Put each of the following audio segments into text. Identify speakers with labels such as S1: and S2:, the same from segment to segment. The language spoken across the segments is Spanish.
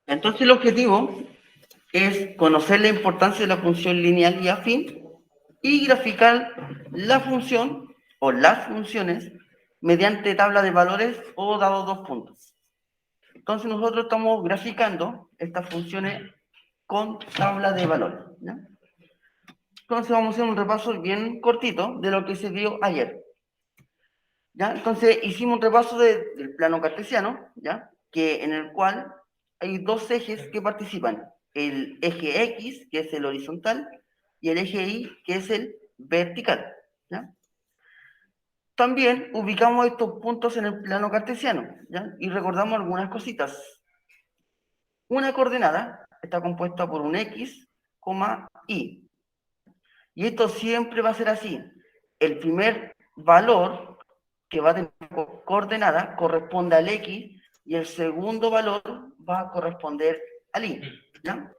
S1: Entonces el objetivo es conocer la importancia de la función lineal y afín y graficar la función o las funciones mediante tabla de valores o dado dos puntos. Entonces nosotros estamos graficando estas funciones con tabla de valores, ¿ya? Entonces vamos a hacer un repaso bien cortito de lo que se vio ayer, ¿ya? Entonces hicimos un repaso del plano cartesiano, ¿ya? En el cual hay dos ejes que participan, el eje X, que es el horizontal, y el eje Y, que es el vertical, ¿ya? También ubicamos estos puntos en el plano cartesiano, ¿ya? Y recordamos algunas cositas. Una coordenada está compuesta por un X, Y. Y esto siempre va a ser así. El primer valor que va a tener coordenada corresponde al X y el segundo valor va a corresponder al Y, ¿ya?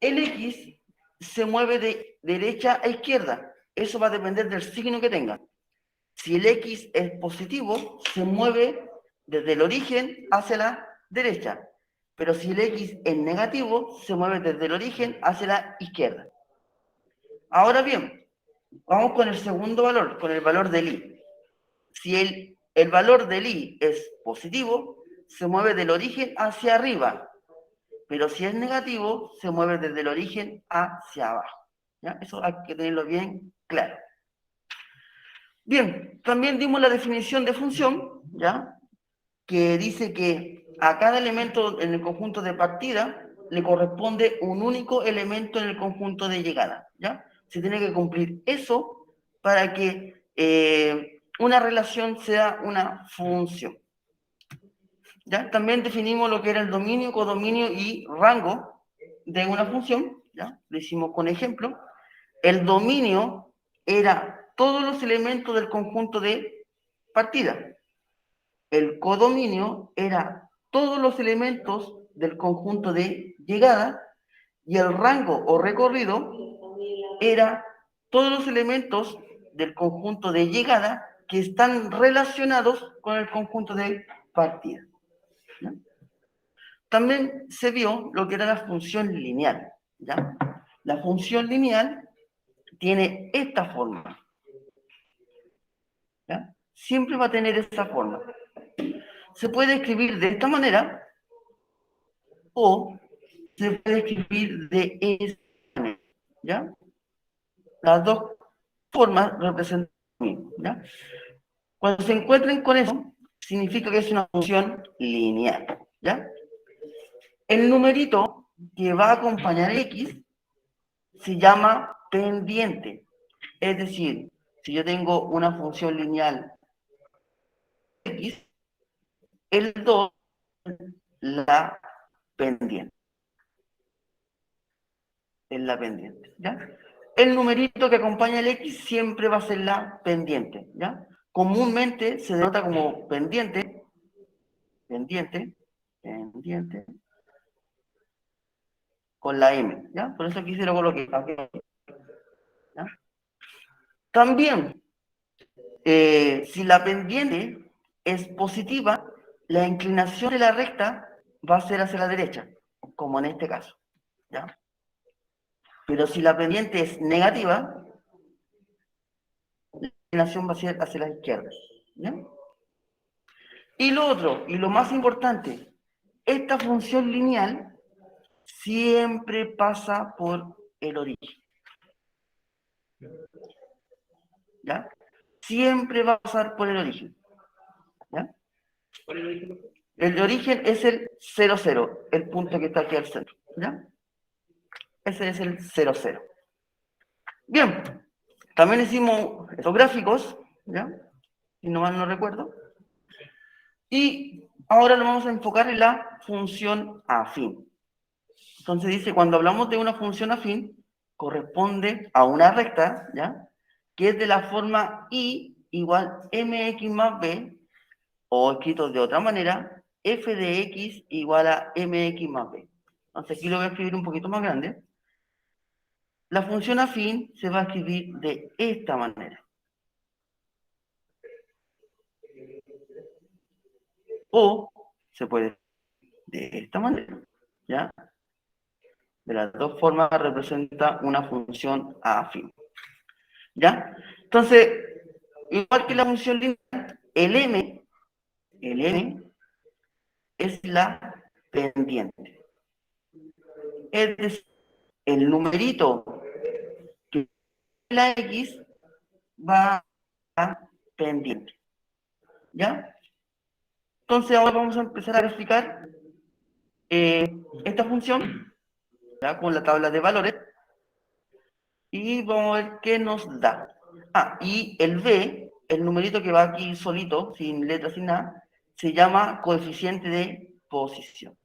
S1: El X se mueve de derecha a izquierda. Eso va a depender del signo que tenga. Si el X es positivo, se mueve desde el origen hacia la derecha. Pero si el X es negativo, se mueve desde el origen hacia la izquierda. Ahora bien, vamos con el segundo valor, con el valor del I. Si el valor del I es positivo, se mueve del origen hacia arriba. Pero si es negativo, se mueve desde el origen hacia abajo, ¿ya? Eso hay que tenerlo bien claro. Bien, también dimos la definición de función, ¿ya? Que dice que a cada elemento en el conjunto de partida le corresponde un único elemento en el conjunto de llegada, ¿ya? Se tiene que cumplir eso para que una relación sea una función, ¿ya? También definimos lo que era el dominio, codominio y rango de una función, ¿ya? Lo hicimos con ejemplo. El dominio era todos los elementos del conjunto de partida. El codominio era todos los elementos del conjunto de llegada y el rango o recorrido era todos los elementos del conjunto de llegada que están relacionados con el conjunto de partida, ¿ya? También se vio lo que era la función lineal, ¿ya? La función lineal tiene esta forma, ¿ya? Siempre va a tener esta forma. Se puede escribir de esta manera o se puede escribir de esta manera, ¿ya? Las dos formas representan lo mismo, ¿ya? Cuando se encuentren con eso, significa que es una función lineal, ¿ya? El numerito que va a acompañar X se llama pendiente. Es decir, si yo tengo una función lineal X, el 2 la pendiente. Es la pendiente, ¿ya? El numerito que acompaña el X siempre va a ser la pendiente, ¿ya? Comúnmente se denota como pendiente, pendiente, pendiente, con la M, ¿ya? Por eso aquí se lo coloqué, ¿ya? También, si la pendiente es positiva, la inclinación de la recta va a ser hacia la derecha, como en este caso, ¿ya? Pero si la pendiente es negativa, la inclinación va a ser hacia la izquierda, ¿ya? Y lo otro, y lo más importante, esta función lineal siempre pasa por el origen, ¿ya? Siempre va a pasar por el origen, ¿ya? El origen es el 0, 0, el punto que está aquí al centro, ¿ya? Ese es el 0, 0. Bien, también hicimos estos gráficos, ¿ya? Si no mal no recuerdo. Y ahora lo vamos a enfocar en la función afín. Entonces dice, cuando hablamos de una función afín, corresponde a una recta, ¿ya? Que es de la forma y igual mx más b, o escrito de otra manera, f de x igual a mx más b. Entonces aquí lo voy a escribir un poquito más grande. La función afín se va a escribir de esta manera. O se puede de esta manera, ¿ya? De las dos formas representa una función afín, ¿ya? Entonces, igual que la función lineal, el m es la pendiente. Es decir, el numerito que la x va a pendiente, ¿ya? Entonces ahora vamos a empezar a explicar esta función, ¿ya? Con la tabla de valores, y vamos a ver qué nos da. Y el b, el numerito que va aquí solito, sin letras, sin nada, se llama coeficiente de posición.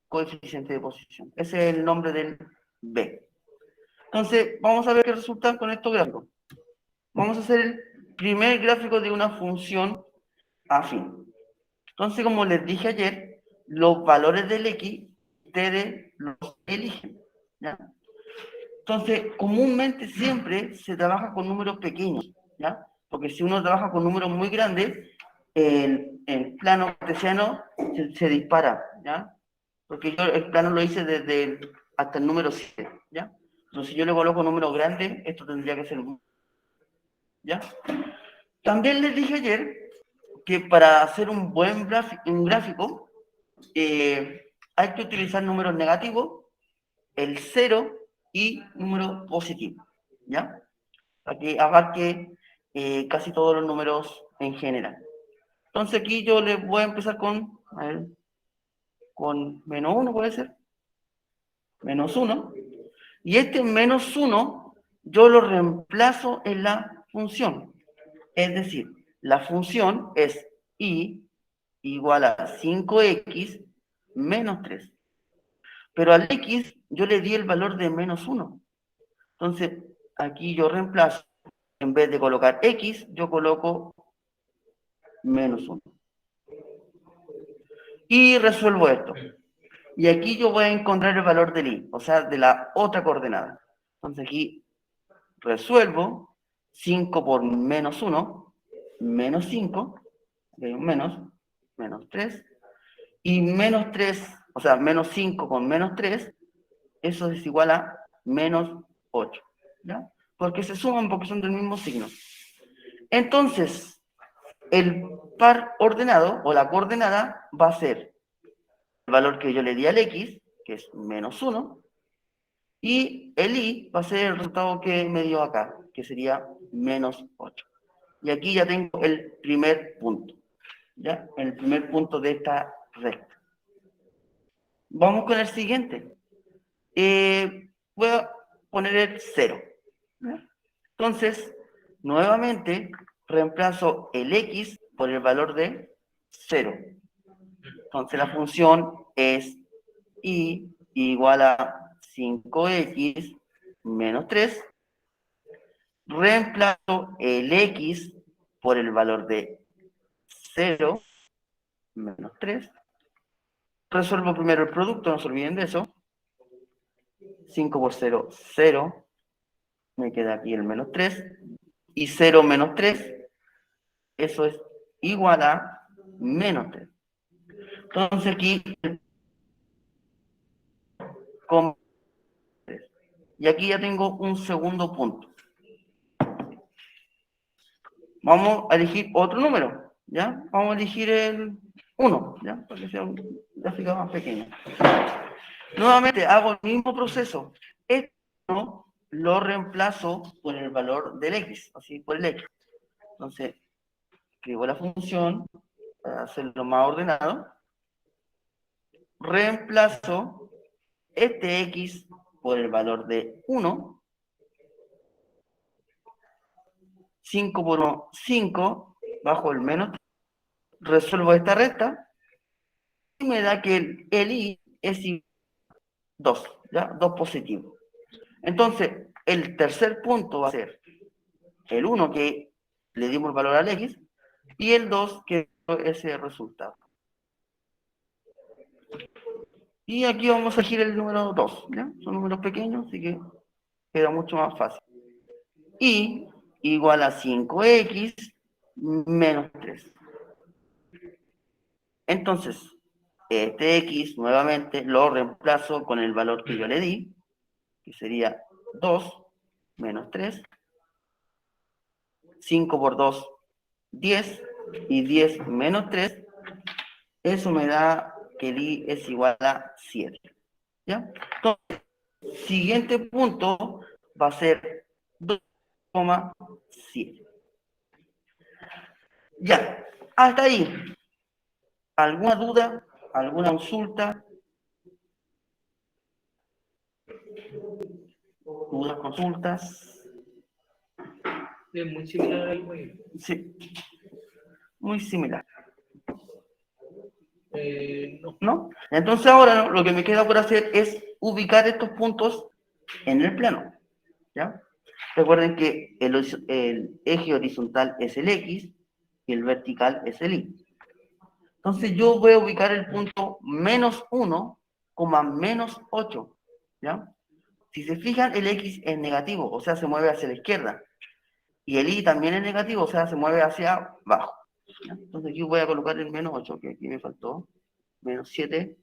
S1: Coeficiente de posición. Ese es el nombre del b. Entonces, vamos a ver qué resulta con estos gráficos. Vamos a hacer el primer gráfico de una función afín. Entonces, como les dije ayer, los valores del x, ustedes los eligen, ¿ya? Entonces, comúnmente siempre se trabaja con números pequeños, ¿ya? Porque si uno trabaja con números muy grandes, el plano cartesiano se dispara, ¿ya? Porque yo el plano lo hice desde hasta el número 7, ¿ya? Entonces, si yo le coloco números grandes, esto tendría que ser, ¿ya? También les dije ayer que para hacer un buen gráfico, hay que utilizar números negativos, el 0 y número positivo, ¿ya? Para que abarque casi todos los números en general. Entonces aquí yo les voy a empezar con, a ver, con menos 1, puede ser, menos 1, y este menos 1 yo lo reemplazo en la función. Es decir, la función es y igual a 5x menos 3. Pero al x yo le di el valor de menos 1. Entonces, aquí yo reemplazo, en vez de colocar x, yo coloco menos 1. Y resuelvo esto. Y aquí yo voy a encontrar el valor del y, o sea, de la otra coordenada. Entonces aquí resuelvo 5 por menos 1, menos 5, menos 3, y menos 3, o sea, menos 5 con menos 3, eso es igual a menos 8, ¿ya? Porque se suman porque son del mismo signo. Entonces, el par ordenado o la coordenada va a ser el valor que yo le di al x, que es menos 1, y el y va a ser el resultado que me dio acá, que sería menos 8. Y aquí ya tengo el primer punto, ¿ya? El primer punto de esta recta. Vamos con el siguiente. Voy a poner el 0. Entonces, nuevamente, reemplazo el x por el valor de 0. Entonces, la función es y igual a 5x menos 3. Reemplazo el x por el valor de 0 menos 3. Resuelvo primero el producto, no se olviden de eso. 5 por 0, 0. Me queda aquí el menos 3. Y 0 menos 3, eso es igual a menos 3. Entonces aquí, con 3. Y aquí ya tengo un segundo punto. Vamos a elegir otro número, ¿ya? Vamos a elegir el 1, ¿ya? Para que sea un gráfico más pequeño. Nuevamente hago el mismo proceso. Esto lo reemplazo por el valor del x, así por el x. Entonces, escribo la función para hacerlo más ordenado. Reemplazo este x por el valor de 1. 5 por 1, 5, bajo el menos. Resuelvo esta recta y me da que el y es 2, ¿ya? 2 positivo. Entonces, el tercer punto va a ser el 1 que le dimos el valor al x y el 2 que es ese resultado. Y aquí vamos a elegir el número 2, ¿ya? Son números pequeños, así que queda mucho más fácil. Y igual a 5x menos 3. Entonces, este x nuevamente lo reemplazo con el valor que yo le di, que sería 2 menos 3. 5 por 2, 10, y 10 menos 3, eso me da que el i es igual a 7. ¿Ya? Entonces, siguiente punto va a ser 2,7. Ya, hasta ahí. ¿Alguna duda? ¿Alguna consulta? ¿Dudas, consultas?
S2: Es muy similar al mío.
S1: Sí, muy similar.
S2: No.
S1: ¿No? Entonces ahora lo que me queda por hacer es ubicar estos puntos en el plano. ¿Ya? Recuerden que el eje horizontal es el X y el vertical es el Y. Entonces yo voy a ubicar el punto menos 1, menos 8. ¿Ya? Si se fijan, el X es negativo, o sea, se mueve hacia la izquierda. Y el Y también es negativo, o sea, se mueve hacia abajo. ¿Ya? Entonces aquí voy a colocar el menos 8, que aquí me faltó. Menos 7,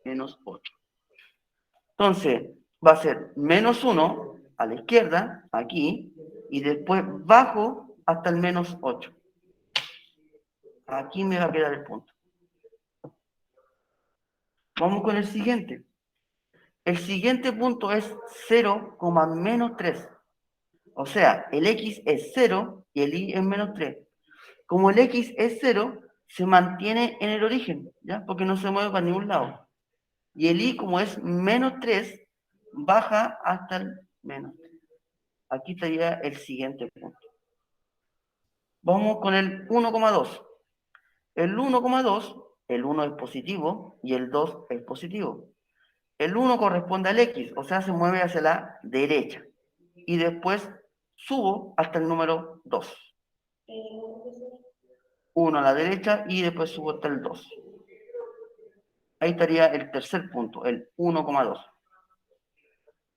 S1: menos 8. Entonces, va a ser menos 1 a la izquierda, aquí, y después bajo hasta el menos 8. Aquí me va a quedar el punto. Vamos con el siguiente. El siguiente punto es 0, menos 3. O sea, el x es 0 y el y es menos 3. Como el x es 0, se mantiene en el origen, ¿ya? Porque no se mueve para ningún lado. Y el y, como es menos 3, baja hasta el menos 3. Aquí estaría el siguiente punto. Vamos con el 1,2. El 1,2, el 1 es positivo y el 2 es positivo. El 1 corresponde al X, o sea, se mueve hacia la derecha. Y después subo hasta el número 2. 1 a la derecha y después subo hasta el 2. Ahí estaría el tercer punto, el 1,2.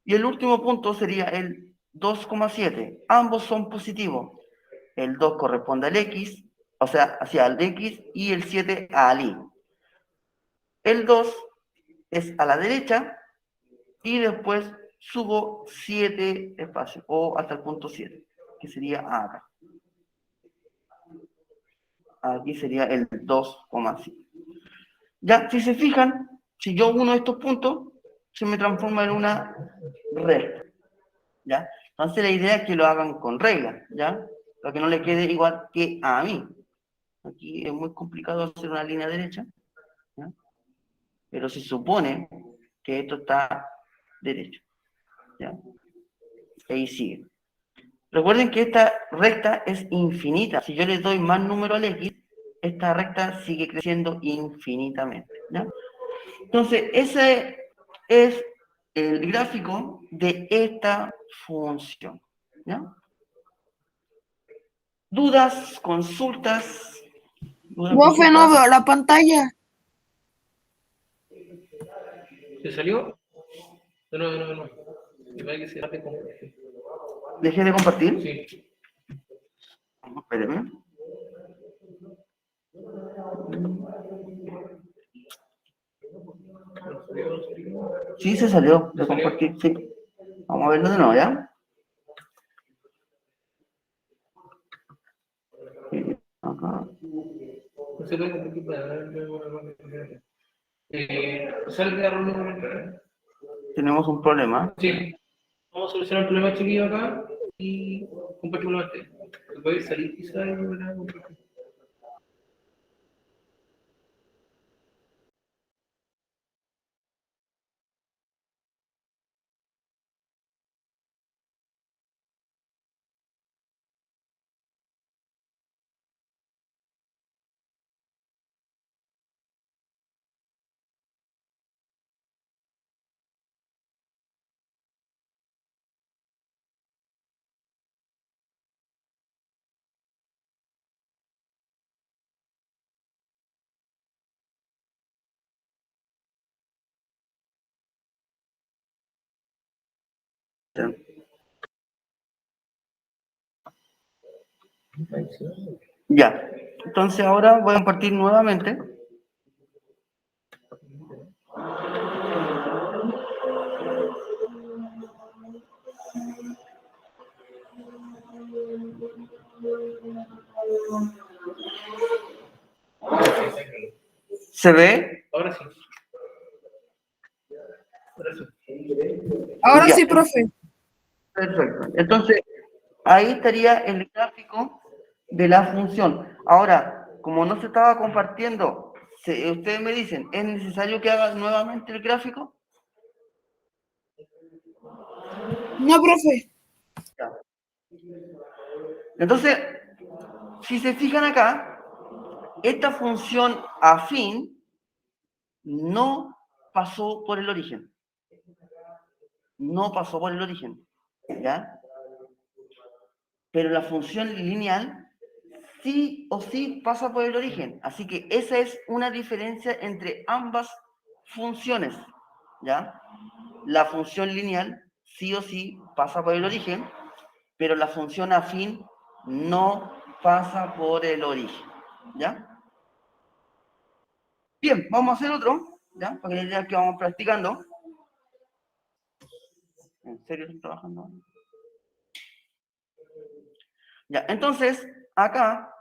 S1: Y el último punto sería el 2,7. Ambos son positivos. El 2 corresponde al X, o sea, hacia el X, y el 7 al Y. El 2 es a la derecha y después subo 7 espacios, o hasta el punto 7, que sería acá. Aquí sería el 2,7. Ya, si se fijan, si yo uno de estos puntos, se me transforma en una recta. ¿Ya? Entonces la idea es que lo hagan con regla, ¿ya? Para que no le quede igual que a mí. Aquí es muy complicado hacer una línea derecha, ¿ya? Pero se supone que esto está derecho, ¿ya? Ahí sigue. Recuerden que esta recta es infinita. Si yo le doy más número al X, esta recta sigue creciendo infinitamente, ¿ya? Entonces, ese es el gráfico de esta función, ¿ya? ¿Dudas, consultas? ¿Dudas,
S3: Profe, no veo
S1: consultas?
S3: la pantalla.
S2: ¿Se salió? No. Me parece que se hace como...
S1: ¿Dejé de compartir?
S2: Sí.
S1: Espéreme. Sí, se salió de compartir, sí. Vamos a verlo de nuevo, ¿ya? Acá.
S2: No se puede compartir para... salga Rolo.
S1: Tenemos un problema.
S2: Sí. Vamos a solucionar el problema chiquillo acá y compartimos la tele. Puede salir quizá y volver a compartir.
S1: Ya. Entonces ahora voy a compartir nuevamente. ¿Se ve?
S2: Ahora sí. Ahora sí.
S3: Ahora
S1: Ya,
S3: sí, profe.
S1: perfecto. Entonces, ahí estaría el gráfico de la función. Ahora, como no se estaba compartiendo, ustedes me dicen, ¿es necesario que haga nuevamente el gráfico?
S3: No, profe.
S1: Ya. Entonces, si se fijan acá, esta función afín no pasó por el origen. No pasó por el origen, ¿ya? Pero la función lineal sí o sí pasa por el origen. Así que esa es una diferencia entre ambas funciones, ¿ya? La función lineal sí o sí pasa por el origen, pero la función afín no pasa por el origen, ¿ya? Bien, vamos a hacer otro, ¿ya? Para que ya que vamos practicando. ¿En serio están trabajando? Ya, entonces, acá,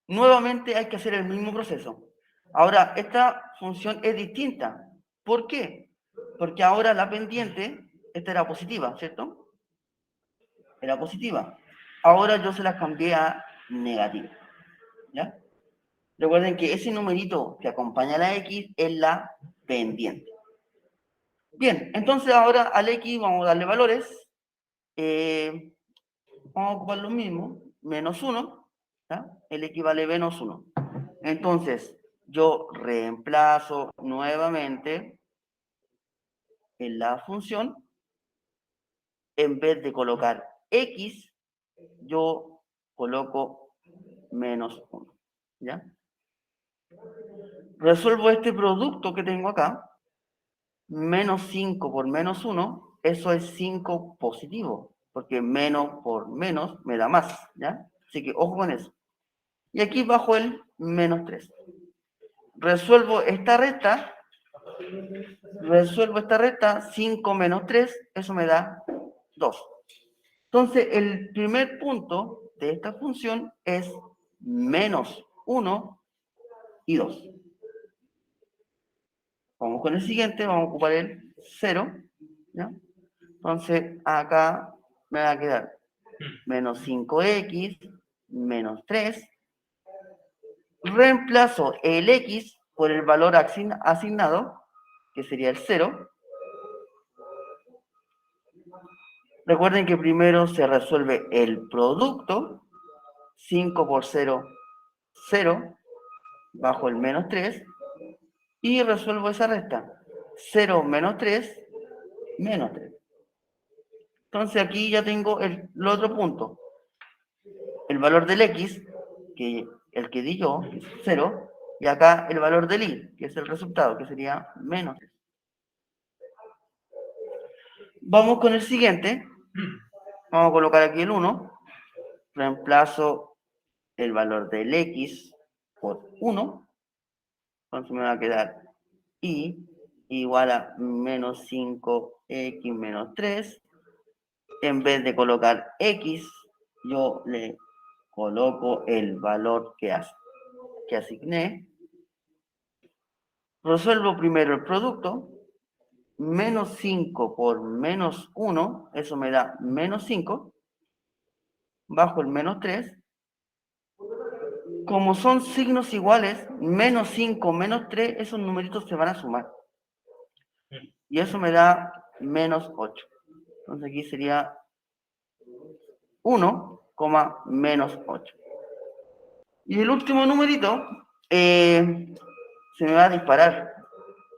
S1: nuevamente hay que hacer el mismo proceso. Ahora, esta función es distinta. ¿Por qué? Porque ahora la pendiente, esta era positiva, ¿cierto? Era positiva. Ahora yo se la cambié a negativa, ¿ya? Recuerden que ese numerito que acompaña a la X es la pendiente. Bien, entonces ahora al X vamos a darle valores. Vamos a ocupar lo mismo, menos 1, ¿ya? El X vale menos 1. Entonces, yo reemplazo nuevamente en la función, en vez de colocar X, yo coloco menos 1, ¿ya? Resuelvo este producto que tengo acá, menos 5 por menos 1, eso es 5 positivo, porque menos por menos me da más, ¿ya? Así que ojo con eso. Y aquí bajo el menos 3. Resuelvo esta recta, 5 menos 3, eso me da 2. Entonces, el primer punto de esta función es menos 1 y 2. Vamos con el siguiente, vamos a ocupar el 0, ¿ya? Entonces, acá me va a quedar menos 5x, menos 3. Reemplazo el x por el valor asignado, que sería el 0. Recuerden que primero se resuelve el producto, 5 por 0, 0, bajo el menos 3, y resuelvo esa resta, 0 menos 3, menos 3. Entonces aquí ya tengo el otro punto, el valor del x, que el que di yo, que es 0, y acá el valor del y, que es el resultado, que sería menos 3. Vamos con el siguiente. Vamos a colocar aquí el 1. Reemplazo el valor del x por 1. Entonces me va a quedar y igual a menos 5x menos 3. En vez de colocar x, yo le coloco el valor que asigné. Resuelvo primero el producto. Menos 5 por menos 1, eso me da menos 5. Bajo el menos 3. Como son signos iguales, menos 5, menos 3, esos numeritos se van a sumar. Y eso me da menos 8. Entonces aquí sería 1, menos 8. Y el último numerito se me va a disparar.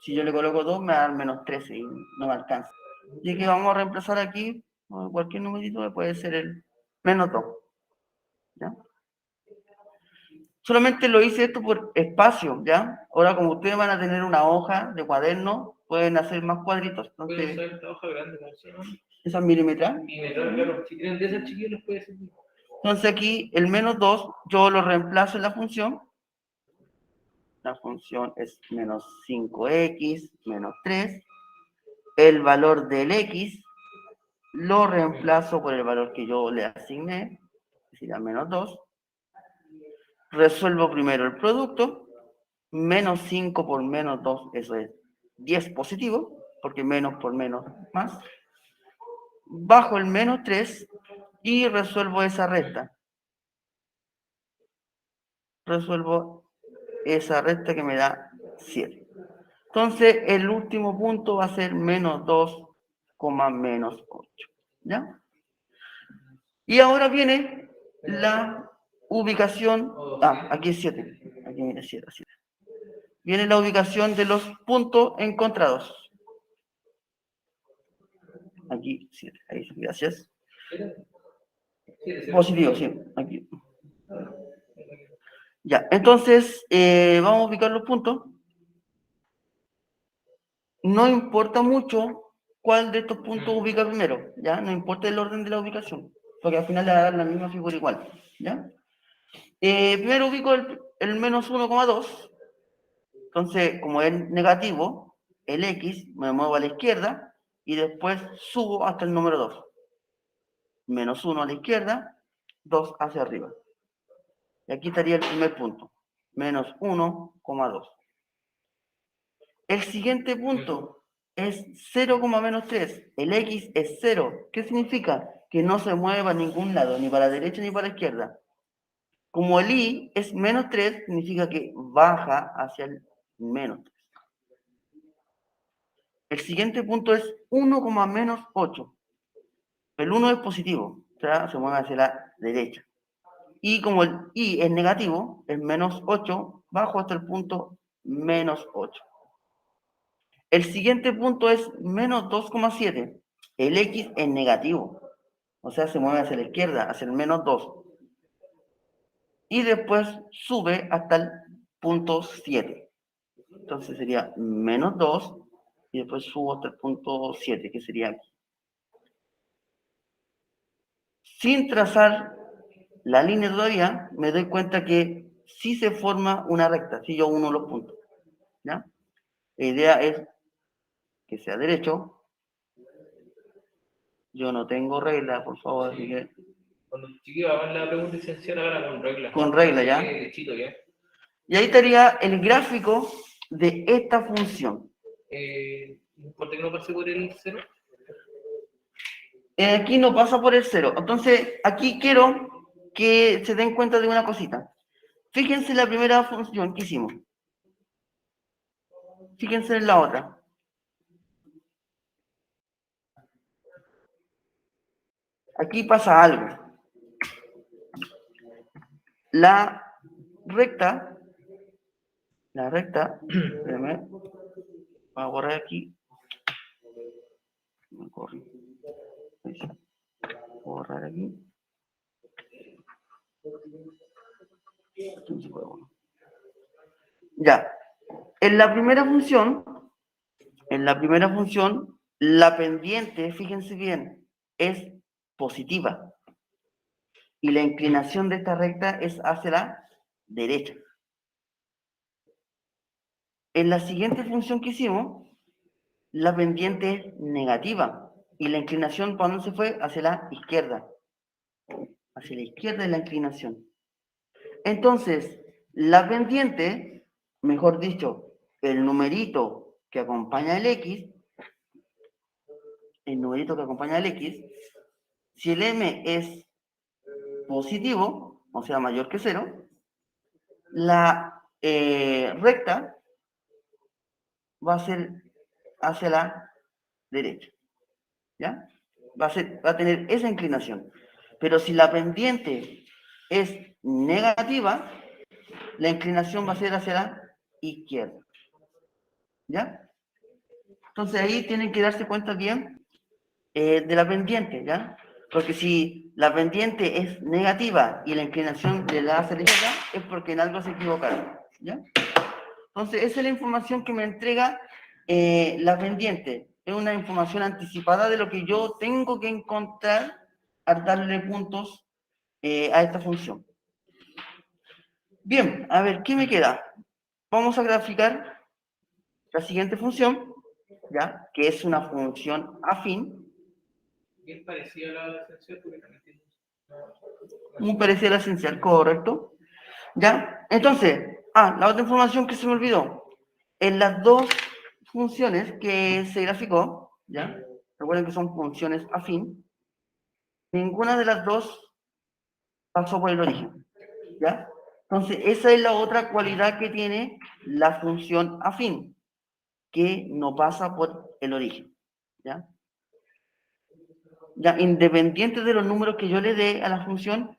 S1: Si yo le coloco 2, me va a dar menos 13 y no me alcanza. Así que vamos a reemplazar aquí cualquier numerito que puede ser el menos 2. ¿Ya? Solamente lo hice esto por espacio, ¿ya? Ahora, como ustedes van a tener una hoja de cuaderno, pueden hacer más cuadritos.
S2: Puede
S1: Entonces,
S2: usar esta hoja grande, ¿cómo se llama?
S1: esa milimetral.
S2: Claro, si tienen de esas chiquillas les puede servir.
S1: Entonces aquí el menos 2 yo lo reemplazo en la función. La función es menos 5x menos 3. El valor del x lo reemplazo por el valor que yo le asigné, que sería menos 2. Resuelvo primero el producto. menos 5 por menos 2, eso es 10 positivo, porque menos por menos más. Bajo el menos 3 y resuelvo esa recta. Resuelvo esa recta que me da 7. Entonces, el último punto va a ser menos 2, menos 8. ¿Ya? Y ahora viene la ubicación. Aquí es 7. Aquí viene 7. Viene la ubicación de los puntos encontrados. Aquí 7. Ahí sí, gracias. Positivo, sí. Aquí. Ya, entonces, vamos a ubicar los puntos. No importa mucho cuál de estos puntos ubica primero, ¿ya? No importa el orden de la ubicación, porque al final le va a dar la misma figura igual, ¿ya? Primero ubico el menos 1,2, entonces, como es negativo, el X me muevo a la izquierda y después subo hasta el número 2. Menos 1 a la izquierda, 2 hacia arriba. Y aquí estaría el primer punto, menos 1,2. El siguiente punto es 0, menos 3. El X es 0. ¿Qué significa? Que no se mueva a ningún lado, ni para la derecha ni para la izquierda. Como el Y es menos 3, significa que baja hacia el menos 3. El siguiente punto es 1, menos 8. El 1 es positivo, o sea, se mueve hacia la derecha. Y como el Y es negativo, es menos 8, bajo hasta el punto menos 8. El siguiente punto es menos 2,7. El X es negativo, o sea, se mueve hacia la izquierda, hacia el menos 2. Y después sube hasta el punto 7. Entonces sería menos 2 y después subo hasta el punto 7, que sería aquí. Sin trazar la línea todavía, me doy cuenta que sí se forma una recta, si yo uno los puntos. ¿Ya? La idea es que sea derecho. Yo no tengo regla, por favor, así que...
S2: Cuando chiquillos hagan la pregunta esencial, háganla con regla.
S1: Con regla, ¿ya?
S2: Derechito, ¿ya?
S1: Y ahí estaría el gráfico de esta función.
S2: ¿Por qué no pase por el 0?
S1: Aquí no pasa por el 0. Entonces, aquí quiero que se den cuenta de una cosita. Fíjense en la primera función que hicimos. Fíjense en la otra. Aquí pasa algo. La recta, espérame, voy a borrar aquí. Me corrí. Voy a borrar aquí. Ya. En la primera función, la pendiente, fíjense bien, es positiva. Y la inclinación de esta recta es hacia la derecha. En la siguiente función que hicimos, la pendiente es negativa. Y la inclinación, ¿para dónde se fue? Hacia la izquierda. Hacia la izquierda es la inclinación. Entonces, la pendiente, mejor dicho, el numerito que acompaña el X, si el M es positivo, o sea, mayor que 0, la recta va a ser hacia la derecha, ¿ya? Va a tener esa inclinación. Pero si la pendiente es negativa, la inclinación va a ser hacia la izquierda, ¿ya? Entonces ahí tienen que darse cuenta bien de la pendiente, ¿ya? Porque si la pendiente es negativa y la inclinación de la hacia la izquierda, es porque en algo se equivocaron, ¿ya? Entonces, esa es la información que me entrega la pendiente. Es una información anticipada de lo que yo tengo que encontrar al darle puntos a esta función. Bien, a ver, ¿qué me queda? Vamos a graficar la siguiente función, ¿ya? Que es una función afín.
S2: Bien parecida a la esencial, porque también tiene...
S1: Muy parecida a la esencial, correcto. ¿Ya? Entonces, La otra información que se me olvidó. En las dos funciones que se graficó, ¿ya? Recuerden que son funciones afín. Ninguna de las dos pasó por el origen, ¿ya? Entonces, esa es la otra cualidad que tiene la función afín, que no pasa por el origen, ¿ya? Ya, independiente de los números que yo le dé a la función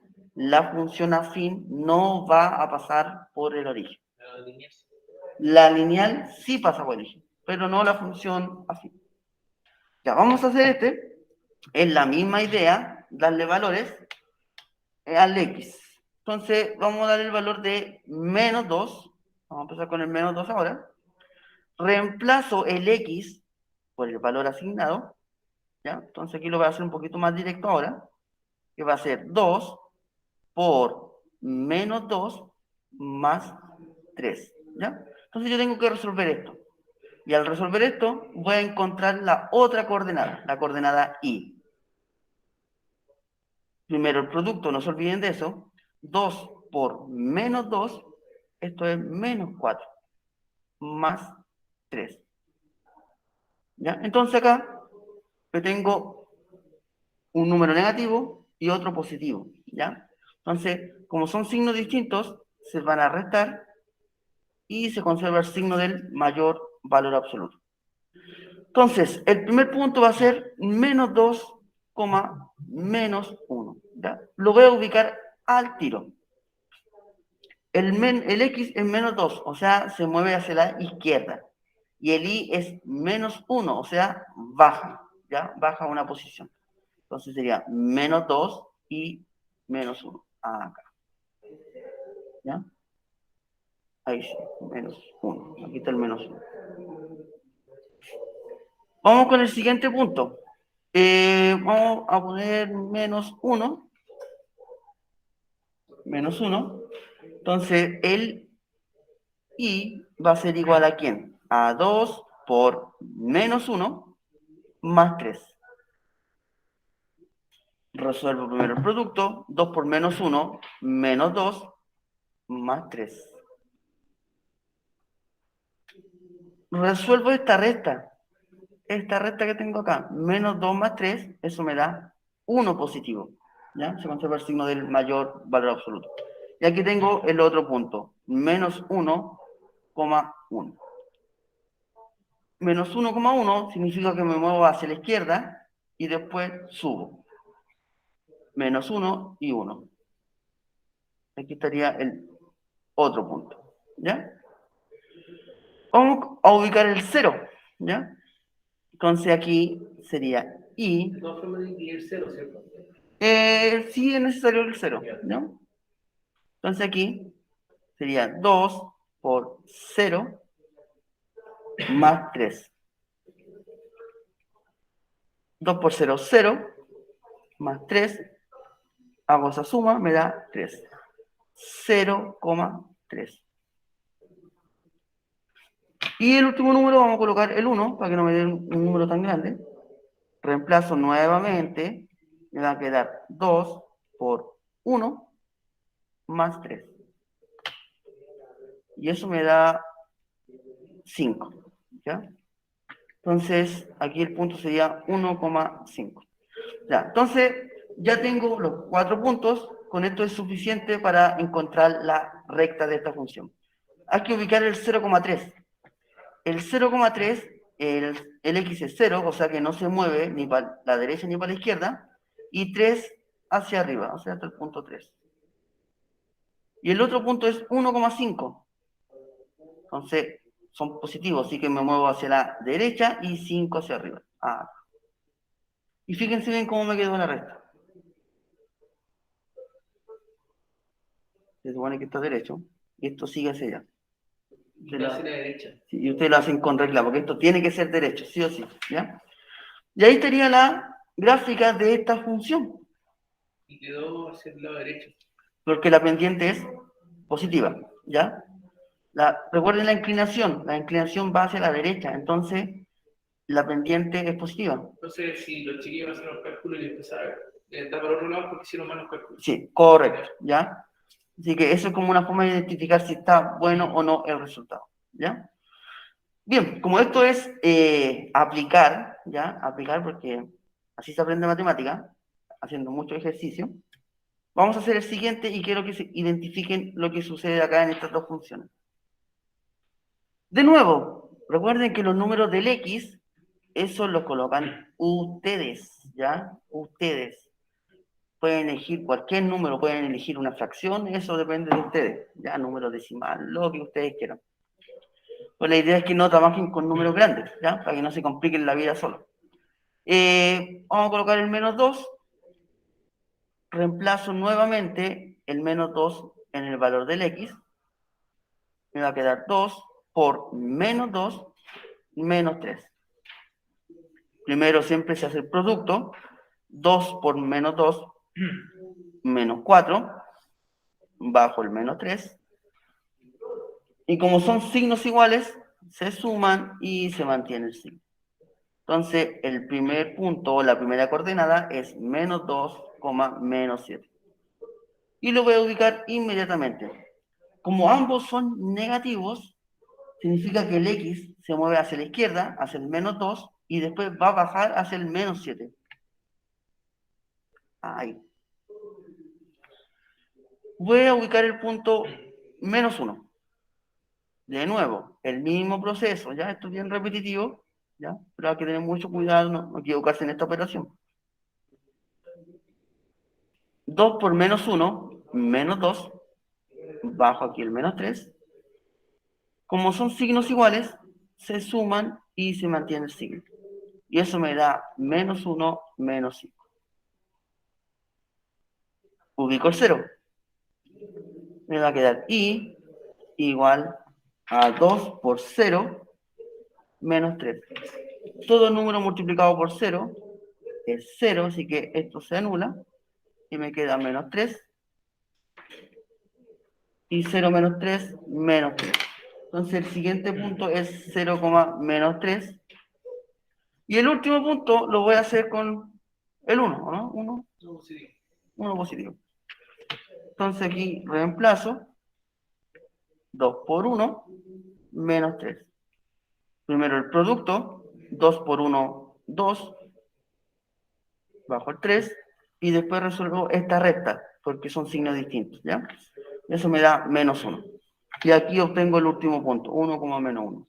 S1: afín no va a pasar por el origen. La lineal sí pasa por el origen, pero no la función afín. Ya, vamos a hacer este. Es la misma idea, darle valores al X. Entonces, vamos a dar el valor de menos 2. Vamos a empezar con el menos 2 ahora. Reemplazo el X por el valor asignado. ¿Ya? Entonces, aquí lo voy a hacer un poquito más directo ahora. Que va a ser 2 por menos 2 más 3. ¿Ya? Entonces, yo tengo que resolver esto. Y al resolver esto, voy a encontrar la otra coordenada, la coordenada Y. Primero el producto, no se olviden de eso. 2 por menos 2, esto es menos 4, más 3. ¿Ya? Entonces acá yo tengo un número negativo y otro positivo. ¿Ya? Entonces, como son signos distintos, se van a restar y se conserva el signo del mayor valor absoluto. Entonces, el primer punto va a ser menos 2, menos 1. ¿Ya? Lo voy a ubicar al tiro. El X es menos 2, o sea, se mueve hacia la izquierda. Y el Y es menos 1, o sea, baja, ¿ya? Baja una posición. Entonces sería menos 2 y menos 1. Acá. ¿Ya? Ahí sí, menos 1. Aquí está el menos 1. Vamos con el siguiente punto. Vamos a poner menos 1. Menos 1. Entonces, el Y va a ser igual a ¿quién? A 2 por menos 1 más 3. Resuelvo primero el producto. 2 por menos 1, menos 2, más 3. Resuelvo esta resta. Esta resta que tengo acá, menos 2 más 3, eso me da 1 positivo. ¿Ya? Se conserva el signo del mayor valor absoluto. Y aquí tengo el otro punto, menos 1,1. Menos 1,1 significa que me muevo hacia la izquierda y después subo. Menos 1 y 1. Aquí estaría el otro punto. ¿Ya? Vamos a ubicar el 0. ¿Ya? Entonces aquí sería I.
S2: De todas formas, tiene que ir 0, ¿cierto?
S1: Sí es necesario el 0. ¿No? Entonces aquí sería 2 por 0 más 3. 2 por 0, 0, más 3. Hago esa suma, me da 3. 0,3. Y el último número vamos a colocar el 1, para que no me dé un número tan grande. Reemplazo nuevamente, me va a quedar 2 por 1 más 3. Y eso me da 5. ¿Ya? Entonces, aquí el punto sería 1,5. Ya, entonces, ya tengo los 4 puntos. Con esto es suficiente para encontrar la recta de esta función. Hay que ubicar el 0,3. El 0,3, el X es 0, o sea que no se mueve ni para la derecha ni para la izquierda. Y 3 hacia arriba, o sea, hasta el punto 3. Y el otro punto es 1,5. Entonces, son positivos, así que me muevo hacia la derecha y 5 hacia arriba. Y fíjense bien cómo me quedó la recta. Se supone que está derecho, y esto sigue hacia allá.
S2: Y hacia la derecha.
S1: Sí, y ustedes lo hacen con regla, porque esto tiene que ser derecho, sí o sí. ¿Ya? Y ahí estaría la gráfica de esta función.
S2: Y quedó hacia el lado derecho.
S1: Porque la pendiente es positiva, ¿ya? Recuerden la inclinación va hacia la derecha, entonces la pendiente es positiva.
S2: Entonces, si los chiquillos hacen los cálculos y les empezaron a dar para otro lado, porque hicieron malos cálculos.
S1: Sí, correcto, ¿ya? Así que eso es como una forma de identificar si está bueno o no el resultado, ¿ya? Bien, como esto es aplicar, ¿ya? Aplicar porque así se aprende matemática, haciendo mucho ejercicio. Vamos a hacer el siguiente y quiero que se identifiquen lo que sucede acá en estas dos funciones. De nuevo, recuerden que los números del X, eso los colocan ustedes, ¿ya? Ustedes. Pueden elegir cualquier número, pueden elegir una fracción, eso depende de ustedes, ¿ya? Número decimal, lo que ustedes quieran. Pues la idea es que no trabajen con números grandes, ¿ya? Para que no se compliquen la vida solo. Vamos a colocar el menos 2. Reemplazo nuevamente el menos 2 en el valor del X. Me va a quedar 2 por menos 2 menos 3. Primero siempre se hace el producto. 2 por menos 2, menos 4, bajo el menos 3. Y como son signos iguales, se suman y se mantiene el signo. Entonces, el primer punto o la primera coordenada es menos 2, menos 7. Y lo voy a ubicar inmediatamente. Como ambos son negativos, significa que el X se mueve hacia la izquierda, hacia el menos 2, y después va a bajar hacia el menos 7. Ahí. Voy a ubicar el punto menos 1. De nuevo, el mismo proceso, ¿ya? Esto es bien repetitivo, ¿ya? Pero hay que tener mucho cuidado, no equivocarse en esta operación. 2 por menos 1, menos 2, bajo aquí el menos 3. Como son signos iguales, se suman y se mantiene el signo. Y eso me da menos 1, menos 5. Ubico el 0. Me va a quedar y igual a 2 por 0 menos 3. Todo número multiplicado por 0 es 0, así que esto se anula y me queda menos 3. Y 0 menos 3, menos 3. Entonces el siguiente punto es 0, menos 3. Y el último punto lo voy a hacer con el 1, ¿no? 1 positivo. Entonces aquí reemplazo 2 por 1, menos 3. Primero el producto, 2 por 1, 2, bajo el 3, y después resuelvo esta recta, porque son signos distintos, ¿ya? Eso me da menos 1. Y aquí obtengo el último punto, 1, menos 1.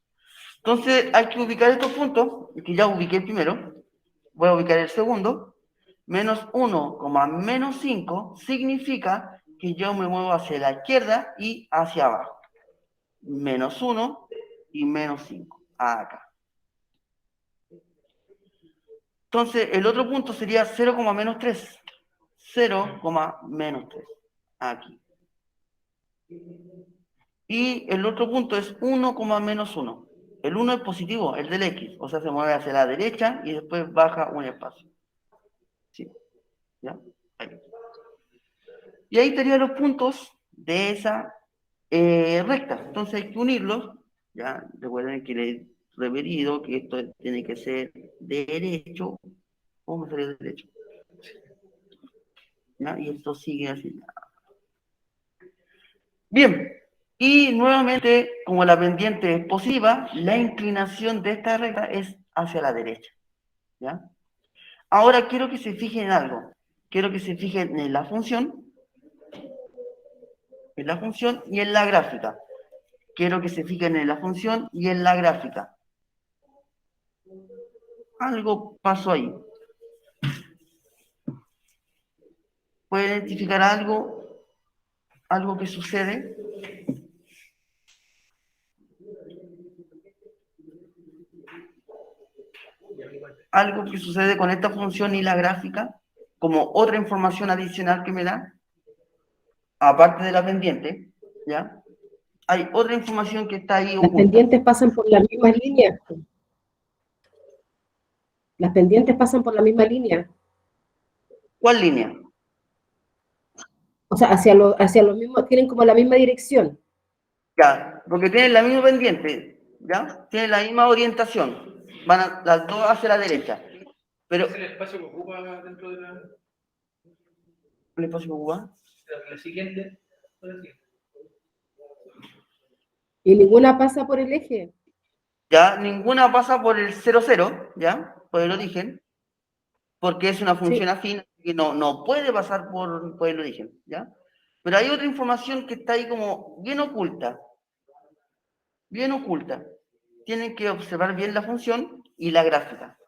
S1: Entonces hay que ubicar estos puntos, que ya ubiqué el primero, voy a ubicar el segundo. Menos 1, menos 5 significa que yo me muevo hacia la izquierda y hacia abajo. Menos 1 y menos 5, acá. Entonces, el otro punto sería 0, menos 3. 0, menos 3, aquí. Y el otro punto es 1, menos 1. El 1 es positivo, el del X, o sea, se mueve hacia la derecha y después baja un espacio. ¿Sí? ¿Ya? Ahí. Y ahí estarían los puntos de esa recta. Entonces hay que unirlos. Ya, recuerden que le he repetido que esto tiene que ser derecho. ¿Cómo me salió derecho? ¿Ya? Y esto sigue así. Bien. Y nuevamente, como la pendiente es positiva, la inclinación de esta recta es hacia la derecha. ¿Ya? Ahora quiero que se fijen en algo. Quiero que se fijen en la función y en la gráfica. Quiero que se fijen en la función y en la gráfica. Algo pasó ahí. ¿Puede identificar algo que sucede? Algo que sucede con esta función y la gráfica, como otra información adicional que me da, aparte de la pendiente, ¿ya? Hay otra información que está ahí
S4: Las
S1: oculta.
S4: pendientes pasan por la misma línea. Las pendientes pasan por la misma línea.
S1: ¿Cuál línea?
S4: O sea, hacia los mismos, tienen como la misma dirección.
S1: Ya, porque tienen la misma pendiente, ¿ya? Tienen la misma orientación. Van las dos hacia la derecha. Pero,
S2: Es el espacio que ocupa dentro de
S1: ¿el espacio cuba?
S2: la siguiente.
S4: Y ninguna pasa por el eje.
S1: Ya, ninguna pasa por el 0, 0, ¿ya? Por el origen, porque es una función
S4: Sí.
S1: afín que no puede pasar por el origen, ¿ya? Pero hay otra información que está ahí como bien oculta, bien oculta. Tienen que observar bien la función y la gráfica.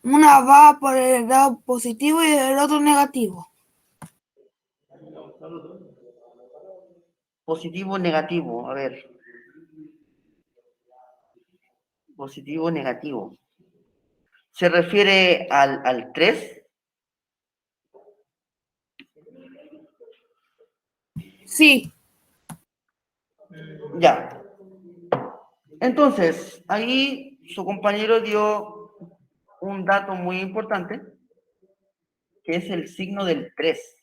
S3: Una va por el lado positivo y el otro negativo.
S1: Positivo, negativo, a ver. Positivo, negativo. ¿Se refiere al 3?
S3: Sí.
S1: Ya. Entonces, ahí su compañero dio un dato muy importante, que es el signo del 3.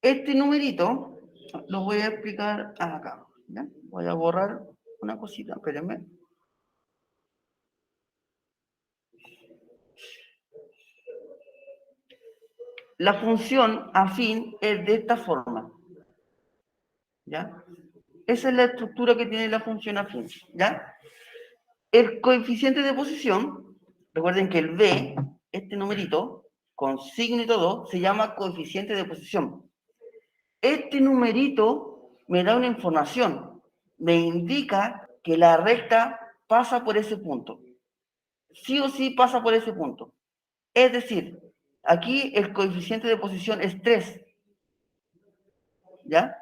S1: Este numerito lo voy a explicar acá, ¿ya? Voy a borrar una cosita, espérenme. La función afín es de esta forma, ¿ya? Esa es la estructura que tiene la función afín, ¿ya? El coeficiente de posición, recuerden que el B, este numerito, con signo y todo, se llama coeficiente de posición. Este numerito me da una información, me indica que la recta pasa por ese punto. Sí o sí pasa por ese punto. Es decir, aquí el coeficiente de posición es 3. ¿Ya?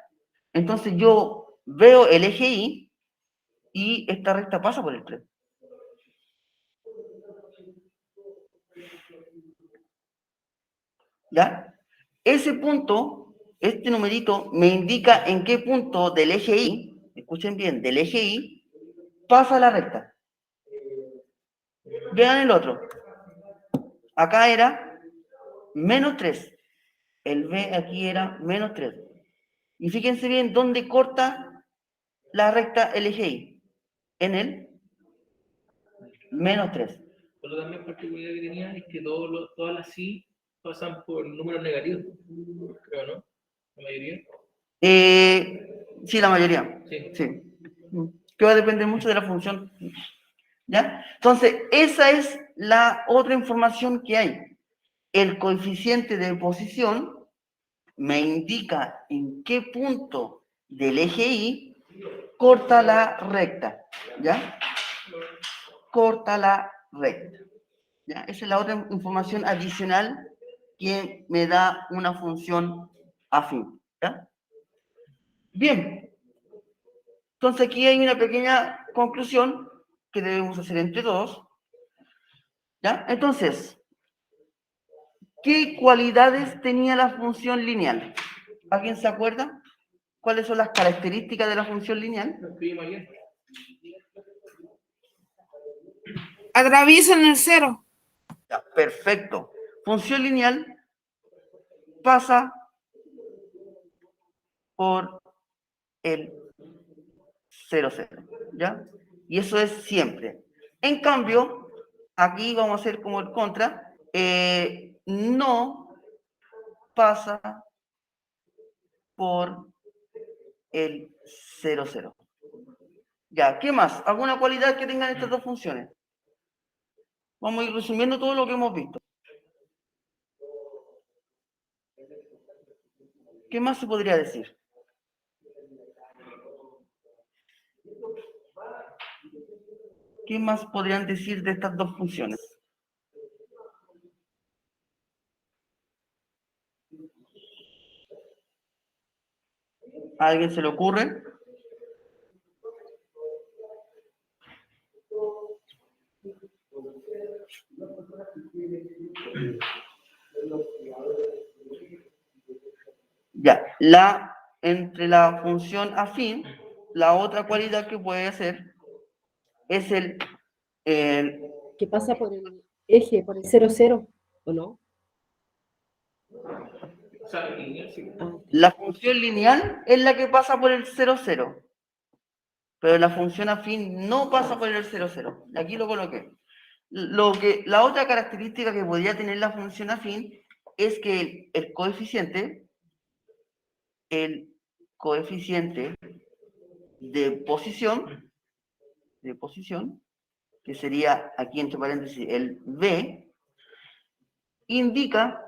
S1: Entonces yo veo el eje Y y esta recta pasa por el 3. ¿Ya? Ese punto, este numerito, me indica en qué punto del eje Y, escuchen bien, del eje Y, pasa la recta. Vean el otro. Acá era menos 3. El B aquí era menos 3. Y fíjense bien dónde corta la recta el eje Y. En el menos 3.
S2: Pero también particularidad que tenía es que todas las sí pasan por números negativos, creo, ¿no? La mayoría.
S1: Sí, la mayoría.
S2: Sí.
S1: Sí. Que va a depender mucho de la función. ¿Ya? Entonces, esa es la otra información que hay. El coeficiente de posición me indica en qué punto del eje Y corta la recta. ¿Ya? Corta la recta. ¿Ya? Esa es la otra información adicional que me da una función afín. ¿Ya? Bien. Entonces aquí hay una pequeña conclusión que debemos hacer entre todos. ¿Ya? Entonces, ¿qué cualidades tenía la función lineal? ¿Alguien se acuerda? ¿Cuáles son las características de la función lineal?
S3: Atraviesan el 0.
S1: Ya, perfecto. Función lineal pasa por el 0, 0, ¿ya? Y eso es siempre. En cambio, aquí vamos a hacer como el contra, no pasa por el 0, 0. Ya, ¿qué más? ¿Alguna cualidad que tengan estas dos funciones? Vamos a ir resumiendo todo lo que hemos visto. ¿Qué más se podría decir? ¿Qué más podrían decir de estas dos funciones? ¿A alguien se le ocurre? Ya, entre la función afín, la otra cualidad que puede ser es el
S4: Que pasa por el eje, por el 0, 0, ¿o no?
S2: O sea, lineal, sí.
S1: la función lineal es la que pasa por el 0, 0, pero la función afín no pasa por el 0, 0. Aquí lo coloqué. La otra característica que podría tener la función afín es que el coeficiente de posición, que sería aquí entre paréntesis el B, indica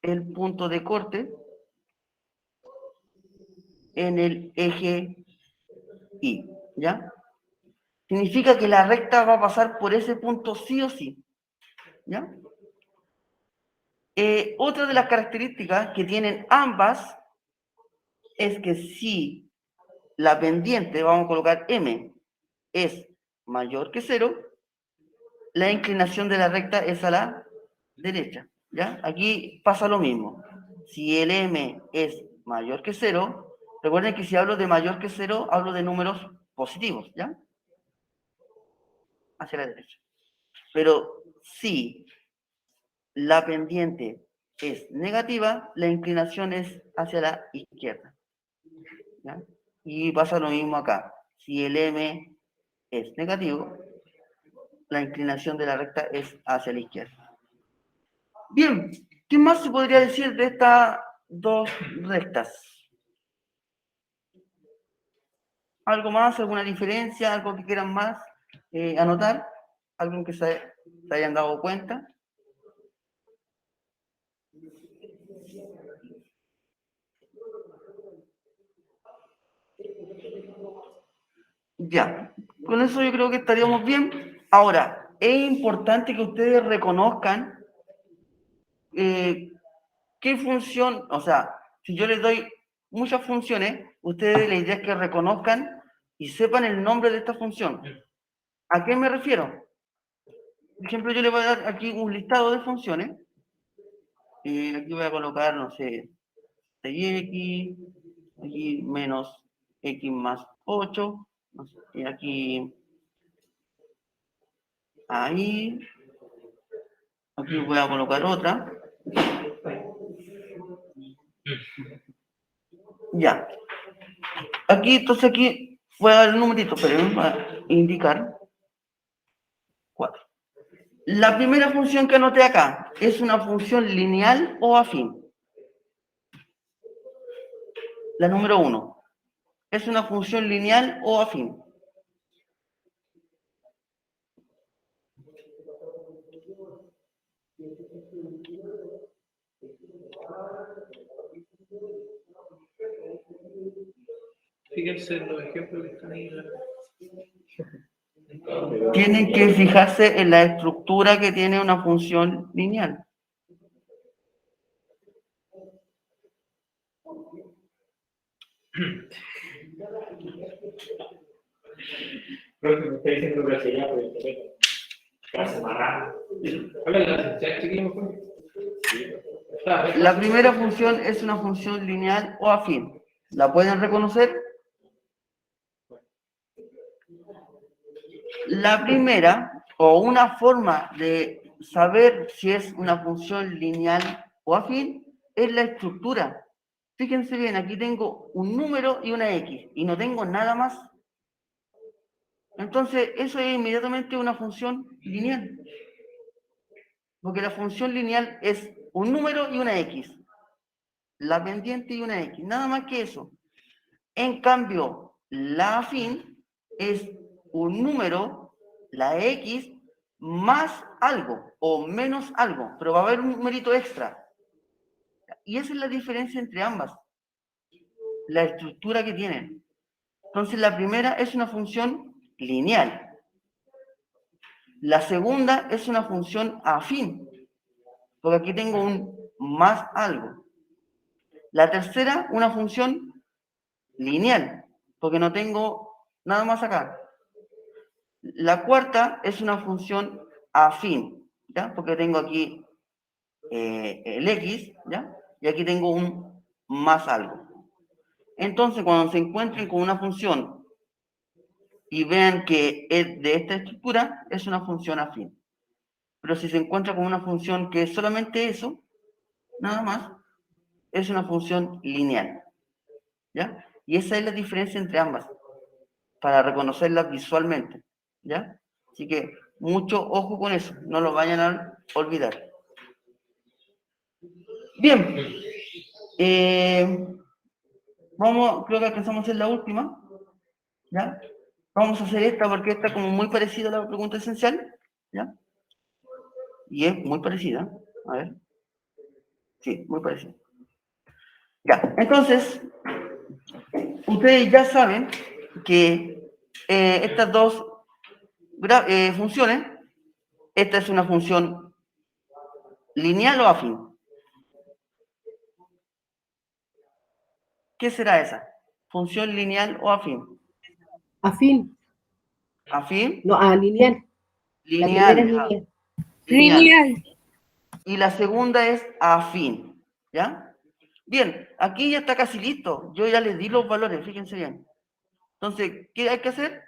S1: el punto de corte en el eje Y, ¿ya? Significa que la recta va a pasar por ese punto sí o sí, ¿ya? Otra de las características que tienen ambas es que si la pendiente, vamos a colocar M, es mayor que 0, la inclinación de la recta es a la derecha, ¿ya? Aquí pasa lo mismo. Si el M es mayor que 0, recuerden que si hablo de mayor que 0, hablo de números positivos, ¿ya? Hacia la derecha. Pero si la pendiente es negativa, la inclinación es hacia la izquierda, ¿ya? Y pasa lo mismo acá. Si el M es negativo, la inclinación de la recta es hacia la izquierda. Bien, ¿qué más se podría decir de estas dos rectas? ¿Algo más? ¿Alguna diferencia? ¿Algo que quieran más anotar? ¿Algo que se hayan dado cuenta? Ya, con eso yo creo que estaríamos bien. Ahora, es importante que ustedes reconozcan qué función, o sea, si yo les doy muchas funciones, ustedes la idea es que reconozcan y sepan el nombre de esta función. ¿A qué me refiero? Por ejemplo, yo les voy a dar aquí un listado de funciones. Aquí voy a colocar, no sé, 6x, aquí menos x más 8, no sé, y aquí, ahí, aquí voy a colocar otra. Ya. Aquí, entonces aquí voy a dar el numerito, pero va a indicar 4. La primera función que anoté acá, ¿es una función lineal o afín? La número 1. ¿Es una función lineal o afín?
S2: Fíjense en los ejemplos que están ahí.
S1: Tienen que fijarse en la estructura que tiene una función lineal.
S5: Creo que me está diciendo que sería por el teléfono. Casi amarrado.
S1: La primera función es una función lineal o afín. ¿La pueden reconocer? La primera, o una forma de saber si es una función lineal o afín, es la estructura. Fíjense bien, aquí tengo un número y una X, y no tengo nada más. Entonces, eso es inmediatamente una función lineal. Porque la función lineal es un número y una X. La pendiente y una X. Nada más que eso. En cambio, la afín es un número, la X, más algo o menos algo. Pero va a haber un numerito extra. Y esa es la diferencia entre ambas. La estructura que tienen. Entonces, la primera es una función lineal. La segunda es una función afín, porque aquí tengo un más algo. La tercera, una función lineal, porque no tengo nada más acá. La cuarta es una función afín, ¿ya? Porque tengo aquí el X, ¿ya? Y aquí tengo un más algo. Entonces, cuando se encuentren con una función y vean que es de esta estructura, es una función afín. Pero si se encuentra con una función que es solamente eso, nada más, es una función lineal, ¿ya? Y esa es la diferencia entre ambas. para reconocerlas visualmente, ¿ya? Así que mucho ojo con eso, no lo vayan a olvidar. Bien, creo que alcanzamos a hacer la última, ¿ya? Vamos a hacer esta porque esta es como muy parecida a la pregunta esencial, ¿ya? Y es muy parecida, a ver. Sí, muy parecida. Ya, entonces, ustedes ya saben que estas dos funciones, esta es una función lineal o afín. ¿Qué será esa? ¿Función lineal o afín?
S4: Afín,
S1: ¿Afín?
S4: no, lineal. La primera es
S1: Lineal.
S4: lineal.
S3: Lineal.
S1: Y la segunda es afín, ¿ya? Bien, aquí ya está casi listo. Yo ya les di los valores, fíjense bien. Entonces, ¿qué hay que hacer?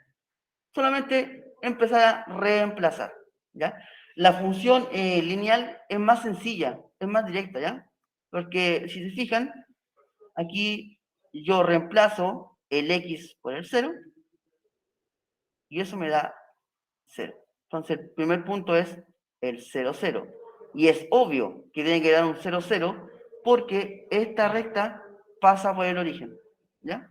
S1: Solamente empezar a reemplazar, ¿ya? La función lineal es más sencilla, es más directa, ¿ya? Porque si se fijan, aquí yo reemplazo el x por el 0 y eso me da 0. Entonces, el primer punto es el 0, 0. Y es obvio que tiene que dar un 0, 0 porque esta recta pasa por el origen, ¿ya?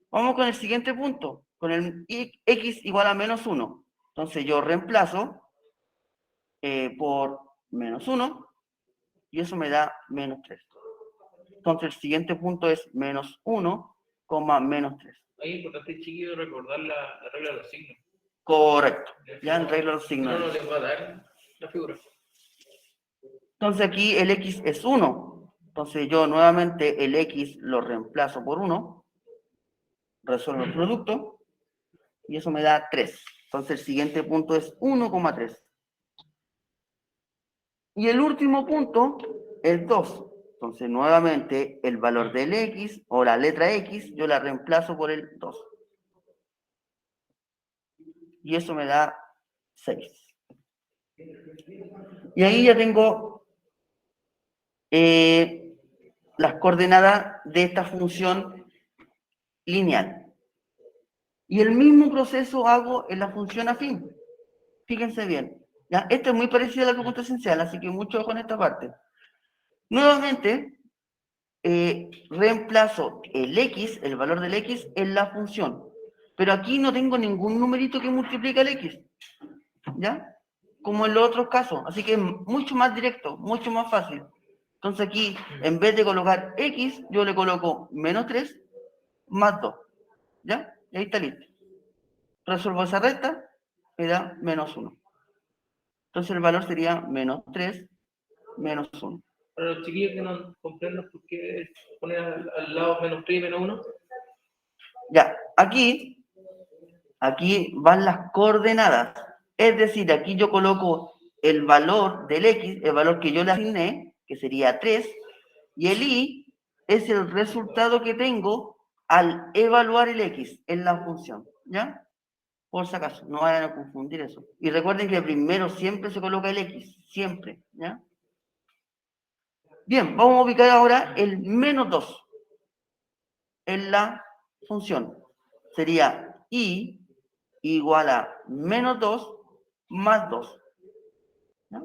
S1: Vamos con el siguiente punto, con el x igual a menos 1. Entonces yo reemplazo por menos 1 y eso me da menos 3. Entonces el siguiente punto es menos 1, menos 3.
S2: Ahí es importante, chiquillos, recordar la regla de los signos.
S1: Correcto. Ya en regla los
S2: Si no,
S1: signos.
S2: no les va a dar la figura.
S1: Entonces aquí el x es 1. Entonces yo nuevamente el x lo reemplazo por 1. Resuelvo el producto. Y eso me da 3. Entonces el siguiente punto es 1,3. Y el último punto es 2. Entonces nuevamente el valor del x o la letra x yo la reemplazo por el 2. Y eso me da 6. Y ahí ya tengo las coordenadas de esta función lineal. Y el mismo proceso hago en la función afín. Fíjense bien. ¿Ya? Esto es muy parecido a la pregunta esencial, así que mucho ojo en esta parte. Nuevamente, reemplazo el x, el valor del x, en la función. Pero aquí no tengo ningún numerito que multiplique el x. ¿Ya? Como en los otros casos. Así que es mucho más directo, mucho más fácil. Entonces aquí, en vez de colocar x, yo le coloco menos 3 más 2. ¿Ya? Y ahí está listo. Resuelvo esa recta, me da menos 1. Entonces el valor sería menos 3, menos 1.
S2: Para los chiquillos que no comprenden por qué poner al lado menos 3 y menos 1.
S1: Ya, aquí van las coordenadas. Es decir, aquí yo coloco el valor del x, el valor que yo le asigné, que sería 3, y el y es el resultado que tengo al evaluar el x en la función, ¿ya? Por si acaso, no vayan a confundir eso. Y recuerden que primero siempre se coloca el x, siempre, ¿ya? Bien, vamos a ubicar ahora el menos 2 en la función. Sería y igual a menos 2 más 2. ¿Ya?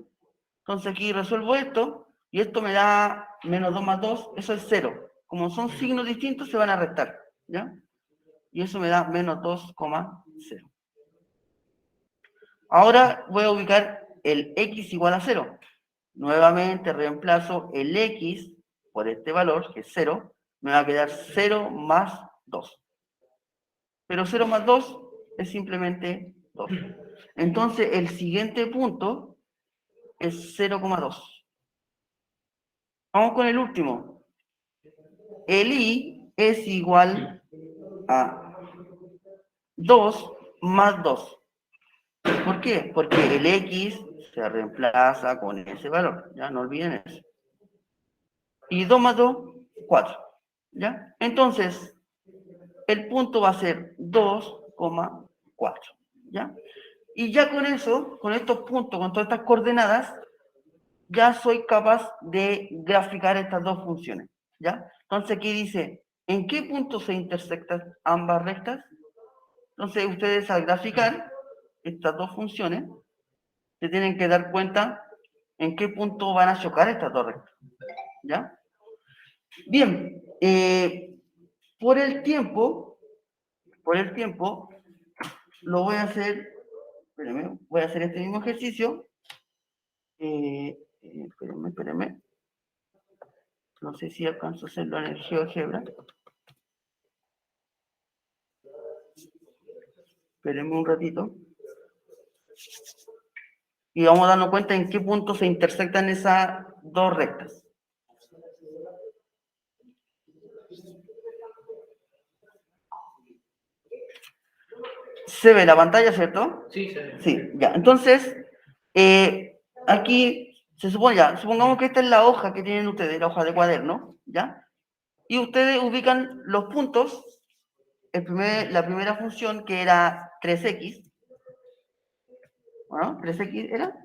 S1: Entonces aquí resuelvo esto y esto me da menos 2 más 2, eso es 0. Como son signos distintos se van a restar, ¿ya? Y eso me da menos 2,0. Ahora voy a ubicar el x igual a 0. Nuevamente reemplazo el x por este valor, que es 0, me va a quedar 0 más 2. Pero 0 más 2 es simplemente 2. Entonces el siguiente punto es 0,2. Vamos con el último. El y es igual a 2 más 2. ¿Por qué? Porque el x se reemplaza con ese valor, ¿ya? No olviden eso. Y 2 más 2, 4, ¿ya? Entonces, el punto va a ser 2,4, ¿ya? Y ya con eso, con estos puntos, con todas estas coordenadas, ya soy capaz de graficar estas dos funciones, ¿ya? Entonces aquí dice, ¿en qué punto se intersectan ambas rectas? Entonces, ustedes al graficar estas dos funciones, se tienen que dar cuenta en qué punto van a chocar estas dos rectas. ¿Ya? Bien, por el tiempo, lo voy a hacer, espérenme, voy a hacer este mismo ejercicio. Espérenme. No sé si alcanzo a hacerlo en el GeoGebra. Espérenme un ratito. Y vamos a darnos cuenta en qué punto se intersectan esas dos rectas. Se ve la pantalla, ¿cierto?
S2: Sí, se ve.
S1: Sí, ya. Entonces, aquí se supone ya, supongamos que esta es la hoja que tienen ustedes, la hoja de cuaderno, ¿ya? Y ustedes ubican los puntos, la primera función que era 3x, ¿no? 3x era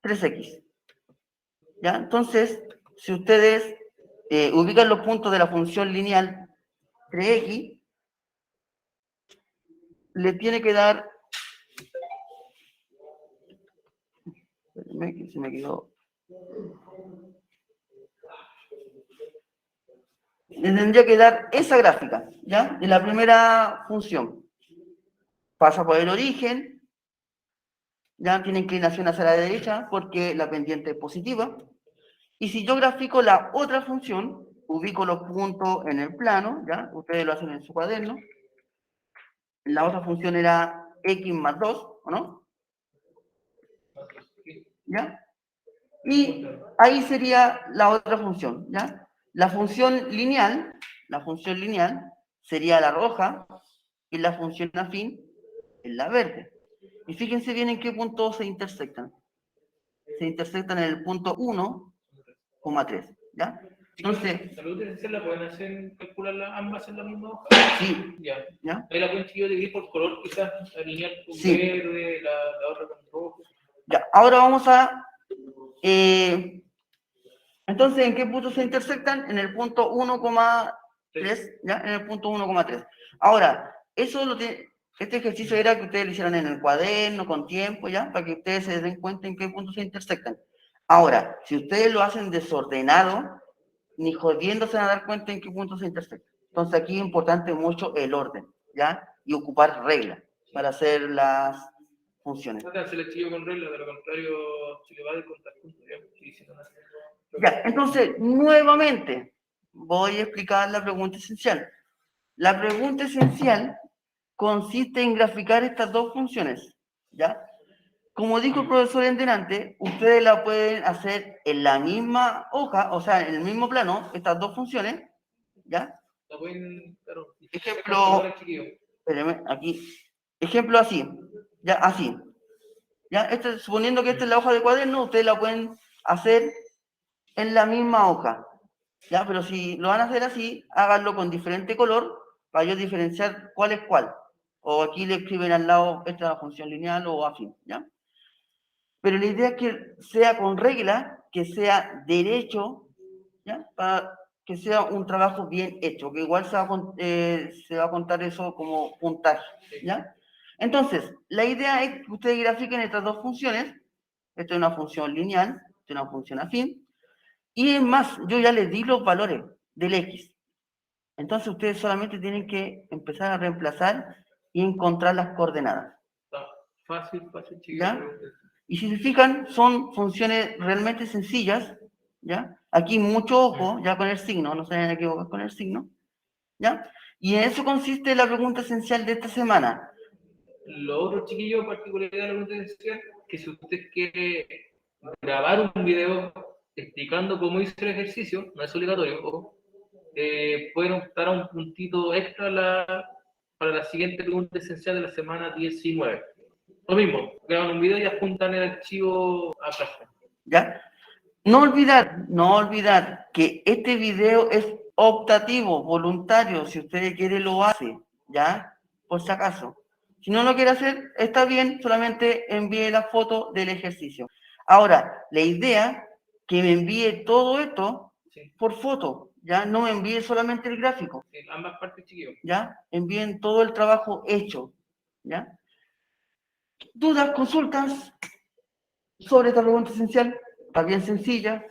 S1: 3x, ¿ya? Entonces, si ustedes ubican los puntos de la función lineal 3x, le tiene que dar, espérenme que se me quedó, le tendría que dar esa gráfica, ¿ya? De la primera función. Pasa por el origen, ya tiene inclinación hacia la derecha porque la pendiente es positiva. Y si yo grafico la otra función, ubico los puntos en el plano, ¿ya? Ustedes lo hacen en su cuaderno. La otra función era x más 2, ¿o no? ¿Ya? Y ahí sería la otra función, ¿ya? La función lineal sería la roja y la función afín es la verde. Y fíjense bien en qué punto se intersectan. Se intersectan en el punto 1,3, ¿ya? Entonces,
S2: ¿La pregunta esencial la pueden hacer, calcular ambas en la misma hoja?
S1: sí,
S2: Ya.
S1: ¿ya?
S2: Ahí la pueden dividir por color, quizás, alinear con
S1: Sí.
S2: verde, la otra con rojo.
S1: Ya, ahora vamos a... entonces, ¿en qué punto se intersectan? En el punto 1,3, ¿ya? En el punto 1,3. Ahora, este ejercicio era que ustedes lo hicieran en el cuaderno, con tiempo, ¿ya? Para que ustedes se den cuenta en qué punto se intersectan. Ahora, si ustedes lo hacen desordenado, ni jodiendo se van a dar cuenta en qué punto se intersectan. Entonces, aquí es importante mucho el orden, ¿ya? Y ocupar reglas para hacer las funciones.
S2: Trata de hacer el chillo con regla, de lo contrario, se le va a descontar puntos, ¿ya? Sí, sí, no.
S1: Ya, entonces, nuevamente, voy a explicar la pregunta esencial. La pregunta esencial consiste en graficar estas dos funciones, ¿ya? Como dijo el profesor en delante, ustedes la pueden hacer en la misma hoja, o sea, en el mismo plano, estas dos funciones, ¿ya?
S2: La pueden, claro.
S1: Ejemplo, espérenme, aquí, ejemplo así, ya, así, ¿ya? Suponiendo que esta es la hoja de cuaderno, ustedes la pueden hacer en la misma hoja, ¿ya? Pero si lo van a hacer así, háganlo con diferente color para yo diferenciar cuál es cuál. O aquí le escriben al lado, esta es la función lineal o afín, ¿ya? Pero la idea es que sea con regla, que sea derecho, ¿ya? Para que sea un trabajo bien hecho, que igual se va a contar eso como puntaje, ¿ya? Entonces, la idea es que ustedes grafiquen estas dos funciones. Esta es una función lineal, esta es una función afín. Y es más, yo ya les di los valores del X. Entonces ustedes solamente tienen que empezar a reemplazar y encontrar las coordenadas.
S2: Fácil, chiquillo.
S1: ¿Ya? Y si se fijan, son funciones realmente sencillas, ¿ya? Aquí mucho ojo, ya con el signo, no se vayan a equivocar con el signo, ¿ya? Y en eso consiste la pregunta esencial de esta semana.
S2: Lo otro, chiquillo, particularidad de la pregunta esencial, que si usted quiere grabar un video explicando cómo hizo el ejercicio, no es obligatorio, ojo, pueden optar a un puntito extra para la siguiente pregunta esencial de la semana 19. Lo mismo, graban un video y adjuntan el archivo a clase.
S1: ¿Ya? No olvidar que este video es optativo, voluntario. Si usted quiere, lo hace, ¿ya? Por si acaso. Si no lo quiere hacer, está bien, solamente envíe la foto del ejercicio. Ahora, la idea que me envíe todo esto por foto, ya no me envíen solamente el gráfico,
S2: Sí, ambas partes, chiquillos.
S1: ya envíen todo el trabajo hecho, ya. Dudas, consultas sobre esta pregunta esencial, está bien sencilla,